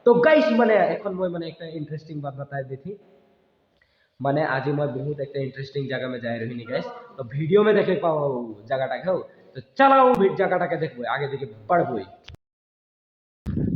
তো গাইস মানে এখন মই মানে একটা इंटरेस्टिंग बात बता देती माने आज मैं बहुत एक इंटरेस्टिंग जगह में जा रही गाइस तो वीडियो में देखे पाओ जगह टा तो चलाओ जगह टा देखो आगे देखे पढ़बो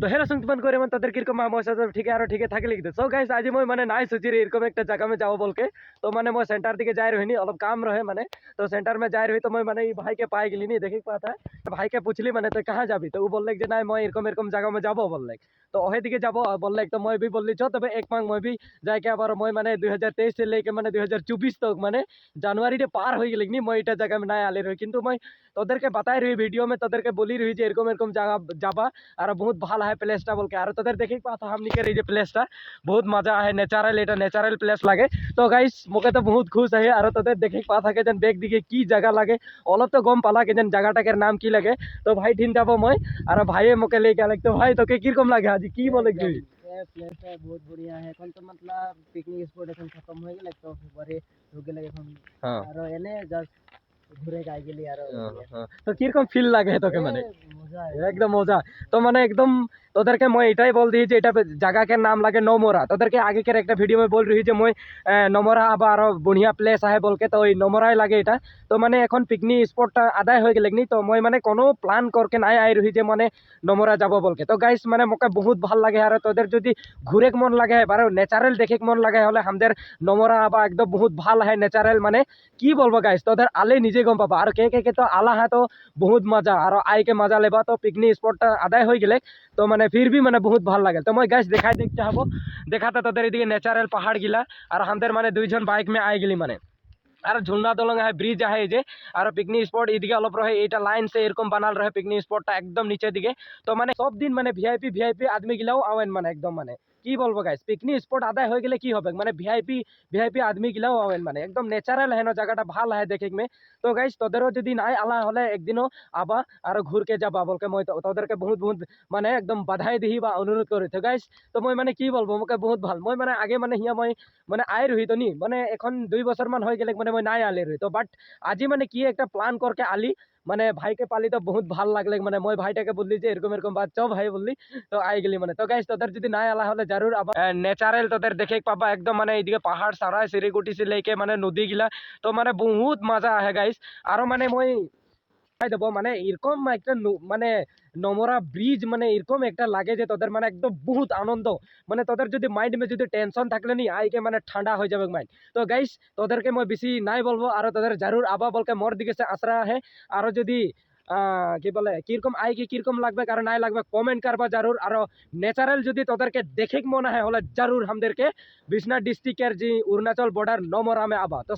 তো হেরা সঙ্গমান করে মানে তাদের কিরকম আমার সাথে ঠিক থাকে লিখতে সো গাইস আজি মই মানে নাই সুচির এরকম একটা জায়গা में जाओ बोल के तो माने मैं सेंटर दिखे जा रही अलग काम रहे माने तो सेंटर में जा रही तो मैं माने भाई के पाए गेली नहीं देखे पाता है भाई के पूछली माने तो कहाँ जाबी तो वो बोलले जे ना मैं एरकम जगह में जाबो बोलले तो ओहे दिखे जाबो बोलले तो मैं भी बोलली छो तबे एक मांग मैं भी जाके आबार मैं माने 2023 से लेके माने 2024 तक माने जनवरी रे पार हो गेली नहीं मैं এটা জায়গা में নাই আলে রই কিন্তু मैं তোদেরকে বাতাই রই ভিডিও में তোদেরকে বলি রই যে এরকম জায়গা যাবা আর बहुत ভালো है প্লেসটা বলকে আর তোদের দেখেই পাতা हमनी के এই প্লেসটা बहुत मजा है नेचुरल এটা नेचुरल प्लेस লাগে তো গাইস মোকে তো बहुत खुश है আর তোদের দেখেই পাতা के जन बैग दिखे की जगह লাগে অলপ তো গম পালা के जन জায়গাটার নাম কি লাগে তো ভাই ঠিন যাবো মই আর ভাইয়ে মোকে লেকে আলে তো ভাই তোকে কিরকম লাগে আজি কি বলে কি प्लेस है बहुत बढ़िया है এখন তো मतलब পিকনিক স্পট এখন খতম হয়ে গেল তো পরে ঢুকে লাগে এখন আর এনে জাস্ট ঘুরে গাই গেলি আর তো কিরকম ফিল লাগে তোকে মানে মজা একদম মজা তো মানে একদম তোদেরকে মই এটাই বল দিই যে এটা জায়গাকে নাম লাগে নমরা তোদেরকে আগেকার একটা ভিডিও में बोल रही যে মই নমরা আবার আরো বড়িয়া প্লেস আছে বলকে তো ওই নমরাই লাগে এটা তো মানে এখন পিকনিক স্পটটা আদায় হয়ে গেলে নি তো মই মানে কোনো প্ল্যান করকে নাই আই রহি যে মানে নমরা যাব বলকে তো গাইস মানে মোকে বহুত ভাল লাগে আর তোদের যদি ঘুরে মন লাগে আর ন্যাচারাল দেখে মন লাগে হলে আমাদের নমরা আবার একদম বহুত ভাল হয় ন্যাচারাল মানে কি বলবো গাইস তোদের আলে নিজে গম পাবা আর কে তো আলা হ্যাঁ তো बहुत मजा और आई के मजा लेबा तो पिकनिक स्पॉट आदाय हो गए तो मैंने फिर भी मैंने बहुत भल लगे तो मैं गैस दिखाई देख चाहबो देखाता तो एदिके नेचारेल पहाड़ गिला और हमारे माने दुईजन बाइक में आई गली माने আর ঝুলনা দলং है ব্রিজ है যে আর পিকনিক স্পট এদিকে অলপ রহে এটা লাইন से এরকম বানাল রহে পিকনিক স্পটটা একদম নিচের দিকে তো মানে সব দিন মানে ভিআইপি আদমি গিলাও আওয়েন মানে একদম মানে কি বলবো গাইস পিকনিক স্পট আদায় হয়ে গেলে কি হবে মানে ভিআইপি আদমি গিলাও আওয়েন মানে একদম ন্যাচারাল है না জায়গাটা ভালো হয় দেখে में তো গাইস তোদেরও যদি নাই আলা হলে একদিনও আবা আর ঘুরকে যাবা বলকে মই তোদেরকে বহুত মানে একদম বাধাই দিহি বা অনুরোধ করি তো গাইস তো মই মানে কি বলবো মোকে বহুত ভাল মই মানে আগে মানে হিয়া মই মানে আই রহি তো নি মানে এখন 2 বছর মান হয়ে গেলে মানে মই নাই আলি রহি তো বাট আজি মানে কি একটা প্ল্যান করকে আলি মানে ভাইকে পালি তো বহুত ভাল লাগলে মানে মই ভাইটাকে বললি যে এরকম বাদ চাও ভাই বললি তো আই গেলি মানে তো গাইস তোদের যদি নাই আলা হলে জরুর আবার ন্যাচারাল তোদের দেখে পাবা একদম মানে এইদিকে পাহাড় সারা সিরিগুটি সে লেকে মানে নদী গিলা তো মানে বহুত মজা আহে গাইস আরো মানে মই দেবো মানে এরকম একটা মানে নমরা ব্রিজ মানে এরকম একটা লাগে যে তোদের মানে একদম বহুত আনন্দ মানে তোদের যদি মাইন্ড में যদি টেনশন থাকলে নি আইকে মানে ঠান্ডা হয়ে যাবে মাইন্ড তো গাইস তোদেরকে মই বেশি নাই বলবো আর তোদের জরুর আবা বলকে মোর দিকে সে আশরা है আর যদি কি বলে কিরকম আইকে কিরকম লাগবে কারণ নাই লাগবে কমেন্ট করবা জরুর আর ন্যাচারাল যদি তোদেরকে দেখে মনে হয় হলে জরুর আমাদেরকে বিশ্বনাথ ডিস্ট্রিক্টের যে অরুণাচল বর্ডার নমরামে আবা তো